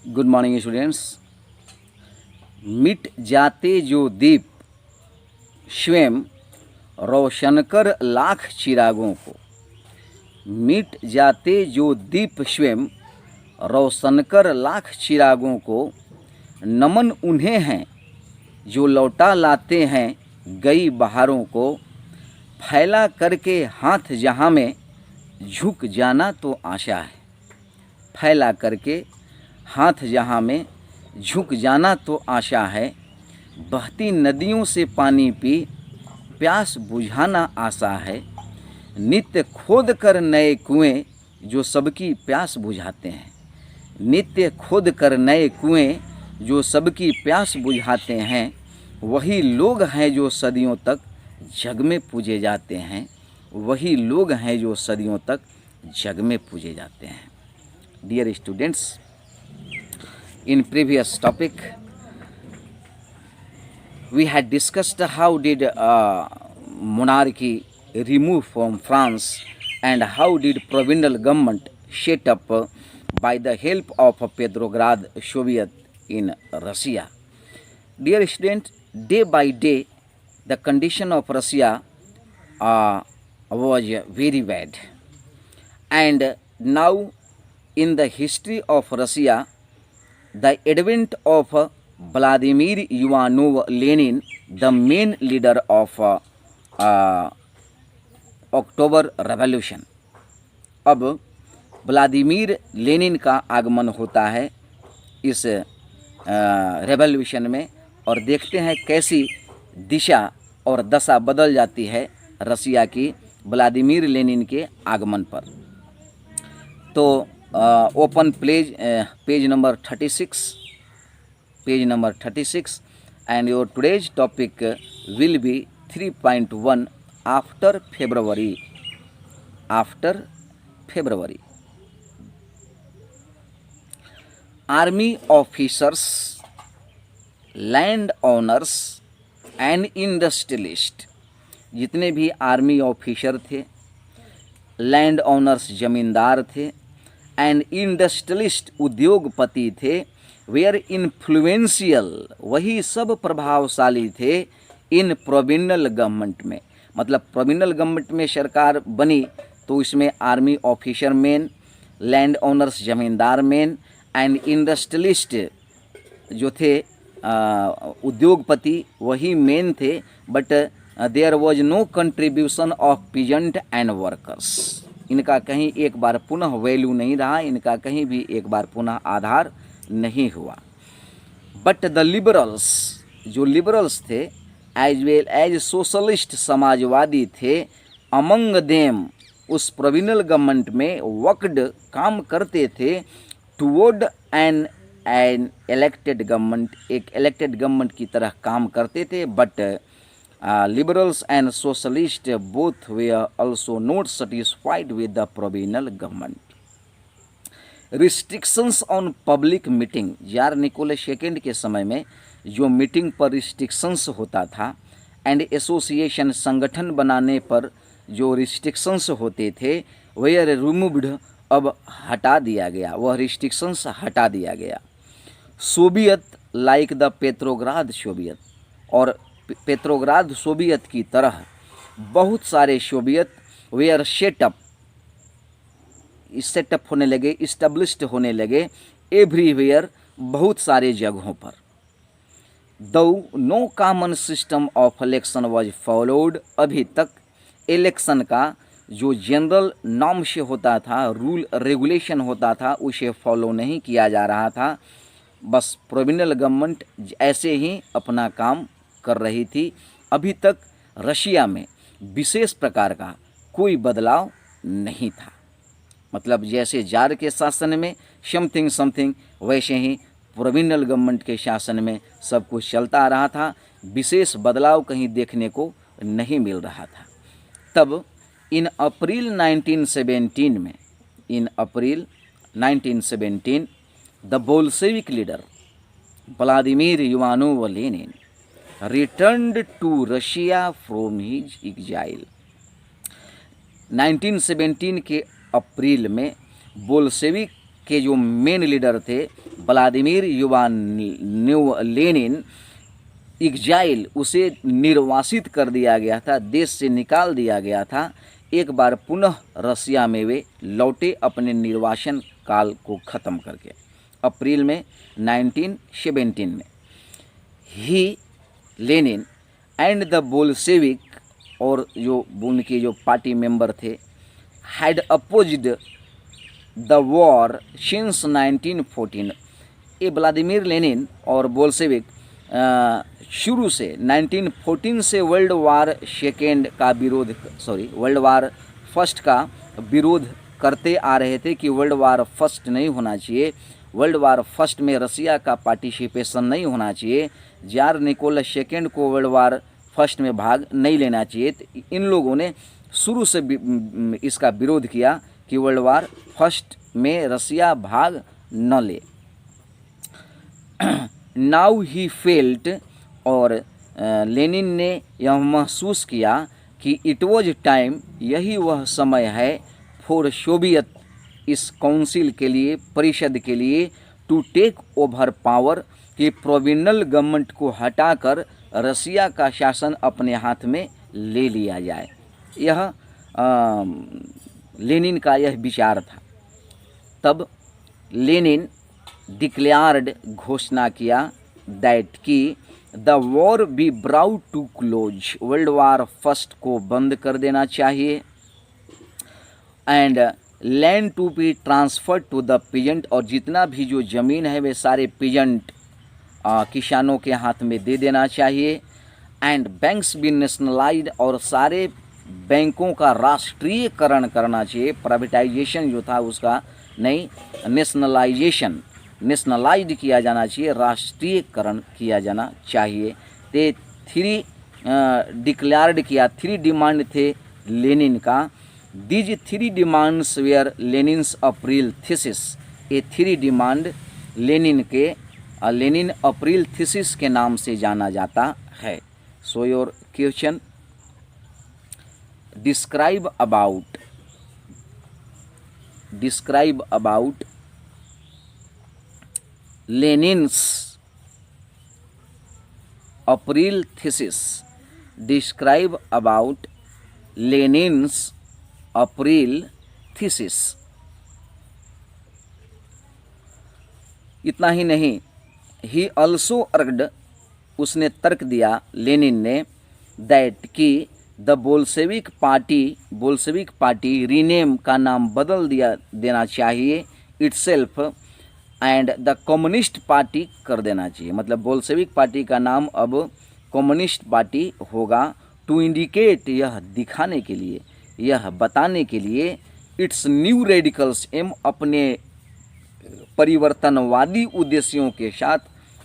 Good morning students. मिट जाते जो दीप स्वयं रोशन कर लाख चिरागों को। मिट जाते जो दीप स्वयं रोशन कर लाख चिरागों को। नमन उन्हें हैं जो लौटा लाते हैं गई बहारों को। फैला करके हाथ जहाँ में झुक जाना तो आशा है। फैला करके हाथ जहाँ में झुक जाना तो आशा है। बहती नदियों से पानी पी प्यास बुझाना आशा है। नित्य खोद कर नए कुएं जो सबकी प्यास बुझाते हैं। नित्य खोद कर नए कुएं जो सबकी प्यास बुझाते हैं। वही लोग हैं जो सदियों तक जग में पूजे जाते हैं। वही लोग हैं जो सदियों तक जग में पूजे जाते हैं। Dear students, in previous topic we had discussed how did monarchy remove from France and how did provincial government set up by the help of Petrograd Soviet in Russia. Dear student, day by day the condition of Russia was very bad, and now in the history of Russia the advent of Vladimir Ivanov Lenin, the main leader of October revolution. अब Vladimir Lenin का आगमन होता है इस revolution में, और देखते हैं कैसी दिशा और दशा बदल जाती है रसिया की व्लादिमीर लेनिन के आगमन पर। तो open page number 36, page number 36, and your today's topic will be 3.1 after February. After February, army officers, land owners and industrialists, जितने भी आर्मी ऑफिसर थे, लैंड ओनर्स जमींदार थे, एंड इंडस्ट्रियलिस्ट उद्योगपति थे, वेयर इन्फ्लुएंशियल, वही सब प्रभावशाली थे इन प्रोविंशियल गवर्नमेंट में। मतलब प्रोविंशियल गवर्नमेंट में सरकार बनी तो इसमें army officer men, land owners जमींदार मेन, एंड इंडस्ट्रियलिस्ट जो थे उद्योगपति वही मेन थे। But there was no contribution of peasant and workers. इनका कहीं एक बार पुनः वैल्यू नहीं रहा, इनका कहीं भी एक बार पुनः आधार नहीं हुआ। बट द लिबरल्स, जो लिबरल्स थे एज वेल एज सोशलिस्ट समाजवादी थे, अमंग देम, उस प्रोविंशियल गवर्नमेंट में वर्कड काम करते थे टुवर्ड एन इलेक्टेड गवर्नमेंट, एक इलेक्टेड गवर्नमेंट की तरह काम करते थे। But liberals and socialists both were also not satisfied with the provincial government. Restrictions on public meeting, tsar Nicholas second के समय में जो मीटिंग पर रिस्ट्रिक्शंस होता था, एंड एसोसिएशन, संगठन बनाने पर जो रिस्ट्रिक्शंस होते थे, वेयर रिमूव्ड, अब हटा दिया गया, वह रिस्ट्रिक्शंस हटा दिया गया। Soviet like the Petrograd Soviet, और पेट्रोग्राद सोवियत की तरह बहुत सारे सोवियत वेयर सेटअप होने लगे, इस्टेब्लिश्ड होने लगे एवरीवेयर, बहुत सारे जगहों पर। दो no common system of election was followed, अभी तक इलेक्शन का जो जनरल नॉर्म से होता था, रूल रेगुलेशन होता था, उसे फॉलो नहीं किया जा रहा था। बस प्रोविंशियल गवर्नमेंट ऐसे ही अपना काम कर रही थी। अभी तक रशिया में विशेष प्रकार का कोई बदलाव नहीं था। मतलब जैसे जार के शासन में समथिंग, वैसे ही प्रोविंशियल गवर्नमेंट के शासन में सब कुछ चलता रहा था, विशेष बदलाव कहीं देखने को नहीं मिल रहा था। तब इन अप्रैल 1917 में, इन अप्रैल 1917 the Bolshevik leader Vladimir Ivanov Lenin returned to Russia from his exile। 1917 के अप्रैल में बोल्शेविक के जो मेन लीडर थे व्लादिमीर लेनिन एग्जाइल, उसे निर्वासित कर दिया गया था, देश से निकाल दिया गया था। एक बार पुनः रसिया में वे लौटे अपने निर्वासन काल को ख़त्म करके अप्रैल में 1917 में। ही लेनिन एंड द बोल्शेविक, और जो उनके जो पार्टी मेंबर थे, had opposed the war since 1914। ये व्लादिमीर लेनिन और बोल्शेविक शुरू से 1914 से वर्ल्ड वार फर्स्ट का विरोध करते आ रहे थे कि वर्ल्ड वार फर्स्ट नहीं होना चाहिए, वर्ल्ड वार फर्स्ट में रसिया का पार्टिसिपेशन नहीं होना चाहिए, जार निकोलस सेकेंड को वर्ल्ड वार फर्स्ट में भाग नहीं लेना चाहिए। तो इन लोगों ने शुरू से इसका विरोध किया कि वर्ल्ड वार फर्स्ट में रसिया भाग न ले। नाउ ही फेल्ट, और लेनिन ने यह महसूस किया कि इट वॉज टाइम, यही वह समय है, फॉर सोवियत, इस काउंसिल के लिए, परिषद के लिए, टू टेक ओवर पावर, कि प्रोविजनल गवर्नमेंट को हटाकर रसिया का शासन अपने हाथ में ले लिया जाए। यह लेनिन का यह विचार था। तब लेनिन डिक्लेयर्ड, घोषणा किया, दैट कि the war be brought to close, world war first को बंद कर देना चाहिए, and land to be transfer to the peasant, और जितना भी जो ज़मीन है वे सारे पीजेंट किसानों के हाथ में दे देना चाहिए, एंड बैंक्स बी नेशनलाइज्ड, और सारे बैंकों का राष्ट्रीयकरण करना चाहिए। प्राइवेटाइजेशन जो था उसका नहीं, नेशनलाइज्ड किया जाना चाहिए, राष्ट्रीयकरण किया जाना चाहिए। ते थ्री डिक्लेयर्ड किया, 3 डिमांड थे लेनिन का। These 3 demands were Lenin's April thesis, ये 3 डिमांड लेनिन अप्रैल थीसिस के नाम से जाना जाता है। So your question, describe about लेनिन्स April thesis, describe about लेनिन्स April thesis. इतना ही नहीं, ही ऑल्सो अर्ग्ड, उसने तर्क दिया, लेनिन ने, दैट कि द बोल्शेविक पार्टी रीनेम का नाम बदल देना चाहिए, itself, and the communist party कर देना चाहिए। मतलब बोल्शेविक पार्टी का नाम अब कम्युनिस्ट पार्टी होगा। टू इंडिकेट, यह दिखाने के लिए, यह बताने के लिए, इट्स न्यू रेडिकल्स एम, अपने परिवर्तनवादी उद्देश्यों के साथ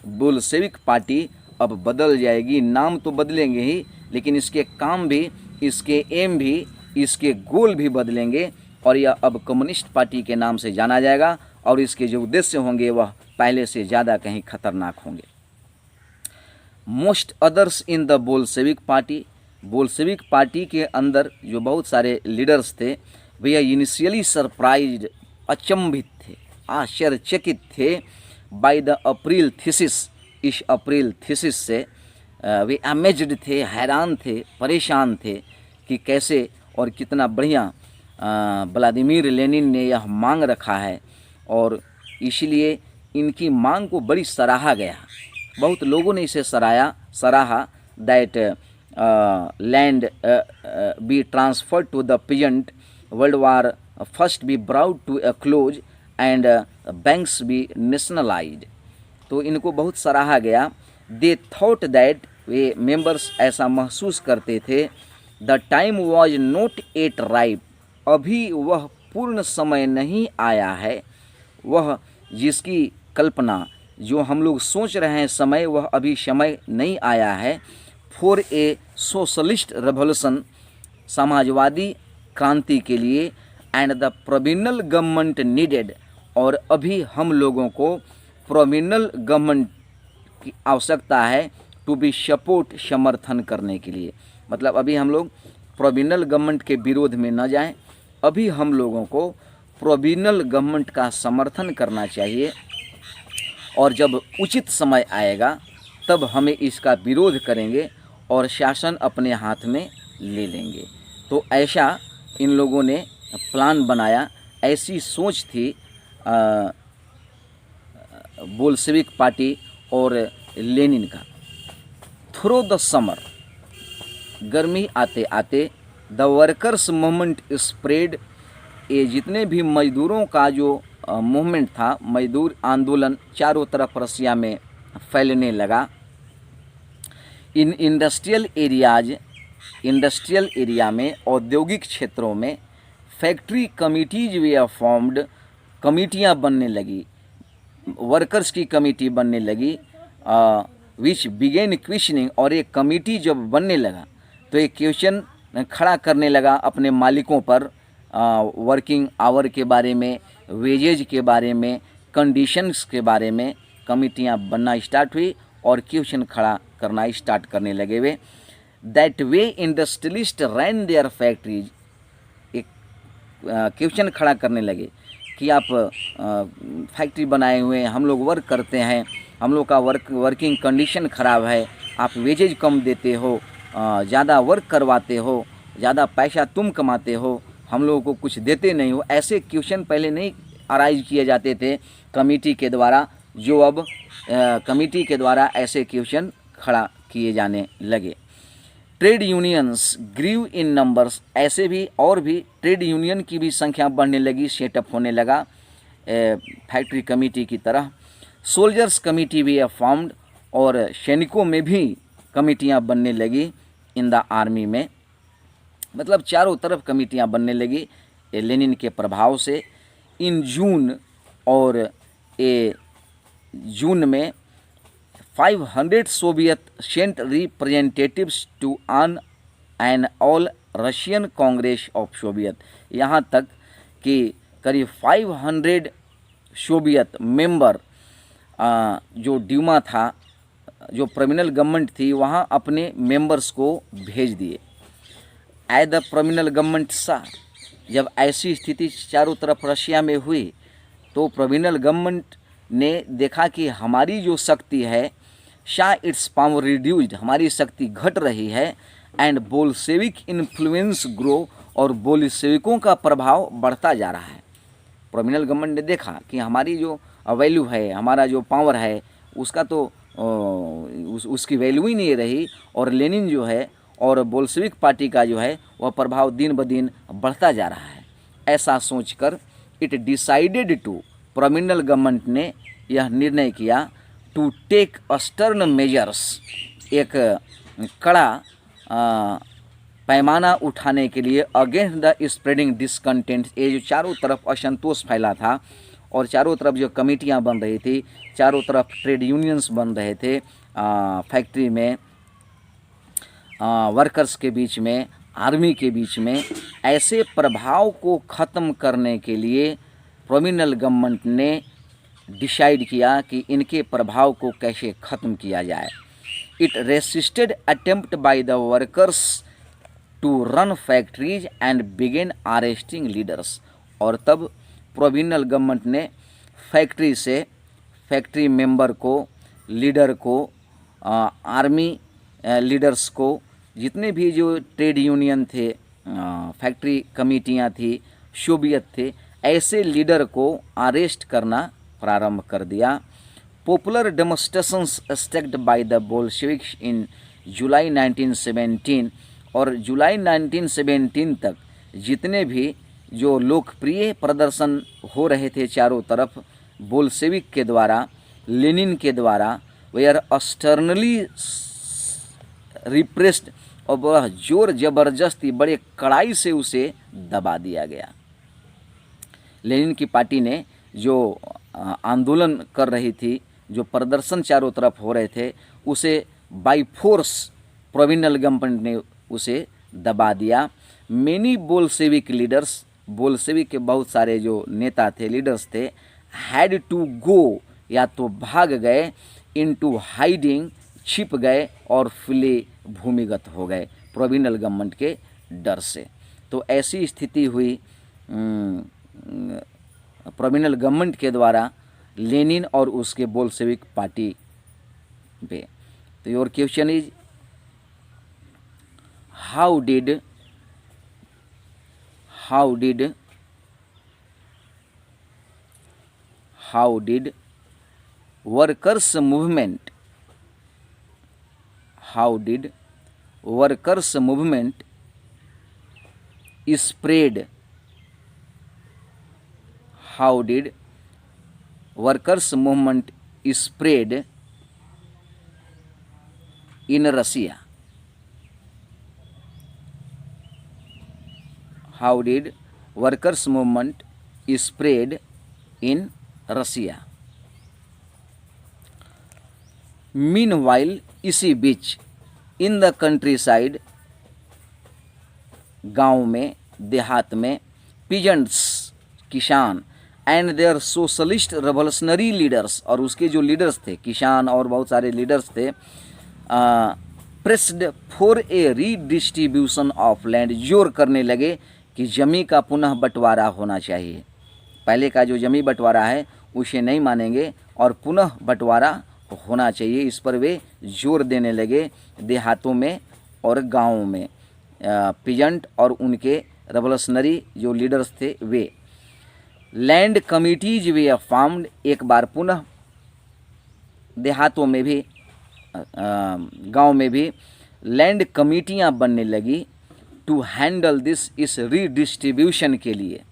बोल्शेविक पार्टी अब बदल जाएगी। नाम तो बदलेंगे ही, लेकिन इसके काम भी, इसके एम भी, इसके गोल भी बदलेंगे, और यह अब कम्युनिस्ट पार्टी के नाम से जाना जाएगा, और इसके जो उद्देश्य होंगे वह पहले से ज़्यादा कहीं खतरनाक होंगे। Most others in the Bolshevik party के अंदर जो बहुत सारे लीडर्स थे, वे इनिशियली सरप्राइज्ड, अचंभित थे, आश्चर्यचकित थे, बाय द अप्रैल थीसिस, इस अप्रैल थीसिस से वे अमेज्ड थे, हैरान थे, परेशान थे कि कैसे और कितना बढ़िया व्लादिमीर लेनिन ने यह मांग रखा है, और इसलिए इनकी मांग को बड़ी सराहा गया। बहुत लोगों ने इसे सराहा, that land be transfer to the peasant, world war first be brought to a close, and banks be nationalised. तो इनको बहुत सराहा गया। दे थॉट दैट, वे मेंबर्स ऐसा महसूस करते थे, the time was not at ripe, अभी वह पूर्ण समय नहीं आया है, वह जिसकी कल्पना, जो हम लोग सोच रहे हैं समय, वह अभी समय नहीं आया है। For a socialist revolution, Samajwadi क्रांति के लिए, and the provisional government needed, और अभी हम लोगों को प्रोविजनल गवर्नमेंट की आवश्यकता है, टू बी सपोर्ट, समर्थन करने के लिए। मतलब अभी हम लोग प्रोविजनल गवर्नमेंट के विरोध में न जाएं, अभी हम लोगों को प्रोविजनल गवर्नमेंट का समर्थन करना चाहिए और जब उचित समय आएगा तब हमें इसका विरोध करेंगे और शासन अपने हाथ में ले लेंगे। तो ऐसा इन लोगों ने प्लान बनाया, ऐसी सोच थी बोल्शेविक पार्टी और लेनिन का। थ्रू द समर, गर्मी आते आते द वर्कर्स मूवमेंट स्प्रेड, ये जितने भी मजदूरों का जो मूवमेंट था, मजदूर आंदोलन चारों तरफ रसिया में फैलने लगा। इन इंडस्ट्रियल एरिया में, औद्योगिक क्षेत्रों में फैक्ट्री कमिटीज वे आर फॉर्म्ड, कमिटियाँ बनने लगी, वर्कर्स की कमेटी बनने लगी, विच बिगेन क्वेश्चनिंग, और एक कमेटी जब बनने लगा तो एक क्वेश्चन खड़ा करने लगा अपने मालिकों पर, वर्किंग आवर के बारे में, वेजेज के बारे में, कंडीशंस के बारे में कमिटियाँ बनना स्टार्ट हुई और क्वेश्चन खड़ा करना स्टार्ट करने लगे वे। That way industrialist ran their factories, एक क्वेश्चन खड़ा करने लगे कि आप फैक्ट्री बनाए हुए हैं, हम लोग वर्क करते हैं, हम लोग का वर्किंग कंडीशन ख़राब है, आप वेजेज कम देते हो, ज़्यादा वर्क करवाते हो, ज़्यादा पैसा तुम कमाते हो, हम लोगों को कुछ देते नहीं हो। ऐसे क्वेश्चन पहले नहीं अराइज किए जाते थे कमेटी के द्वारा, जो अब कमेटी के द्वारा ऐसे क्वेश्चन खड़ा किए जाने लगे। ट्रेड यूनियंस ग्रीव इन नंबर्स, ऐसे भी और भी ट्रेड यूनियन की भी संख्या बढ़ने लगी, सेटअप होने लगा फैक्ट्री कमेटी की तरह। सोल्जर्स कमेटी भी फॉर्म्ड, और सैनिकों में भी कमेटियां बनने लगी इन द आर्मी में, मतलब चारों तरफ कमेटियां बनने लगी लेनिन के प्रभाव से। इन जून, और ये जून में 500 Soviet sent representatives to an All Russian Congress of Soviet, यहाँ तक कि करीब 500 सोवियत मेंबर जो ड्यूमा था, जो प्रोविजनल गवर्नमेंट थी, वहाँ अपने मेंबर्स को भेज दिए। एट द प्रोविजनल गवर्नमेंट सा, जब ऐसी स्थिति चारों तरफ रशिया में हुई तो प्रोविजनल गवर्नमेंट ने देखा कि हमारी जो शक्ति है, शाह इट्स पावर रिड्यूस्ड, हमारी शक्ति घट रही है, एंड बोल्शेविक इन्फ्लुएंस ग्रो, और बोल्शेविकों का प्रभाव बढ़ता जा रहा है। प्रोविजनल गवर्नमेंट ने देखा कि हमारी जो वैल्यू है, हमारा जो पावर है, उसका तो उसकी वैल्यू ही नहीं रही, और लेनिन जो है और बोल्शेविक पार्टी का जो है वह प्रभाव दिन ब दिन बढ़ता जा रहा है। ऐसा सोचकर it decided to, provisional government ने यह निर्णय किया, टू टेक स्टर्न मेजर्स, एक कड़ा पैमाना उठाने के लिए अगेंस्ट द स्प्रेडिंग डिसकंटेंट। ये जो चारों तरफ असंतोष फैला था और चारों तरफ जो कमेटियां बन रही थी, चारों तरफ ट्रेड यूनियंस बन रहे थे, फैक्ट्री में, वर्कर्स के बीच में, आर्मी के बीच में, ऐसे प्रभाव को ख़त्म करने के लिए प्रोविजनल गवर्नमेंट ने डिसाइड किया कि इनके प्रभाव को कैसे ख़त्म किया जाए। It resisted attempt by the workers to run factories and began arresting leaders, और तब प्रोविजनल गवर्नमेंट ने फैक्ट्री से, फैक्ट्री मेंबर को, लीडर को, आर्मी लीडर्स को, जितने भी जो ट्रेड यूनियन थे, फैक्ट्री कमेटियां थी, सोवियत थे, ऐसे लीडर को अरेस्ट करना प्रारंभ कर दिया। Popular demonstrations staged by the Bolsheviks in July 1917, और जुलाई 1917 तक जितने भी जो लोकप्रिय प्रदर्शन हो रहे थे चारों तरफ बोल्शेविक के द्वारा, लेनिन के द्वारा, वे आर स्टर्नली रिप्रेस्ड, और वह जोर जबरदस्ती बड़े कड़ाई से उसे दबा दिया गया। लेनिन की पार्टी ने जो आंदोलन कर रही थी, जो प्रदर्शन चारों तरफ हो रहे थे, उसे बाई फोर्स प्रोविजनल गवर्नमेंट ने उसे दबा दिया। मेनी बोल्शेविक लीडर्स, बोल्शेविक के बहुत सारे जो नेता थे, लीडर्स थे, हैड टू गो, या तो भाग गए, इनटू हाइडिंग, छिप गए, और फिले भूमिगत हो गए प्रोविजनल गवर्नमेंट के डर से। तो ऐसी स्थिति हुई प्रोविजनल गवर्नमेंट के द्वारा लेनिन और उसके बोल्शेविक पार्टी पे। तो your question is how did workers movement spread in Russia? How did workers movement spread in Russia? Meanwhile, इसी बीच इन द कंट्री साइड, गाँव में, देहात में, पीजेंट्स किसान and their socialist revolutionary leaders, और उसके जो लीडर्स थे किसान और बहुत सारे लीडर्स थे, pressed for a redistribution of land, जोर करने लगे कि जमी का पुनः बंटवारा होना चाहिए। पहले का जो जमी बंटवारा है उसे नहीं मानेंगे और पुनः बंटवारा होना चाहिए, इस पर वे जोर देने लगे देहातों में और गाँवों में। पीजेंट और उनके रेवोल्यूशनरी जो लीडर्स थे वे। लैंड कमिटीज वे फॉर्म्ड, एक बार पुनः देहातों में भी गांव में भी लैंड कमिटियां बनने लगी टू हैंडल दिस, इस रीडिस्ट्रीब्यूशन के लिए।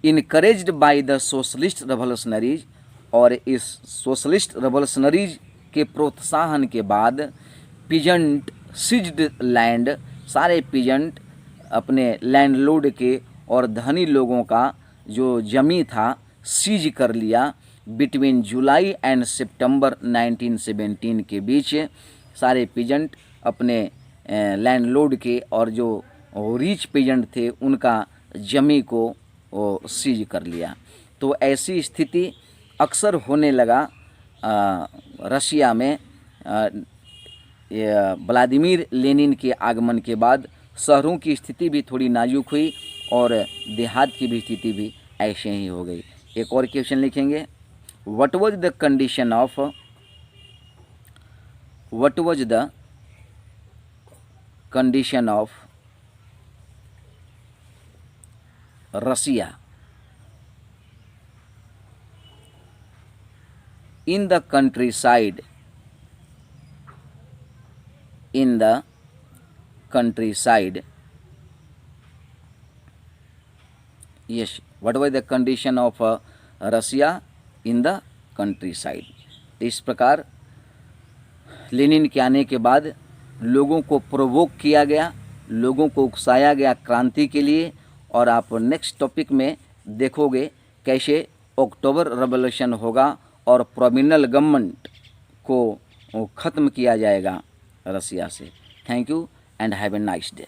Encouraged by the socialist revolutionaries, और इस सोशलिस्ट रेवोल्यूशनरीज के प्रोत्साहन के बाद पीजेंट सीज्ड लैंड, सारे पीजेंट अपने लैंडलॉर्ड के और धनी लोगों का जो जमी था सीज कर लिया। बिटवीन जुलाई एंड सितंबर 1917 के बीच सारे पीजेंट अपने लैंडलॉर्ड के और जो रिच पीजेंट थे उनका जमी को सीज कर लिया। तो ऐसी स्थिति अक्सर होने लगा रशिया में। व्लादिमीर लेनिन के आगमन के बाद शहरों की स्थिति भी थोड़ी नाजुक हुई और देहात की भी स्थिति भी ऐसे ही हो गई। एक और क्वेश्चन लिखेंगे, what was the condition of Russia in the countryside, yes, what was the condition of Russia in the countryside? इस प्रकार लेनिन के आने के बाद लोगों को प्रोवोक किया गया, लोगों को उकसाया गया क्रांति के लिए। और आप नेक्स्ट टॉपिक में देखोगे कैसे अक्टूबर रेवोल्यूशन होगा और प्रोविजनल गवर्नमेंट को ख़त्म किया जाएगा रसिया से। Thank you and have a nice day.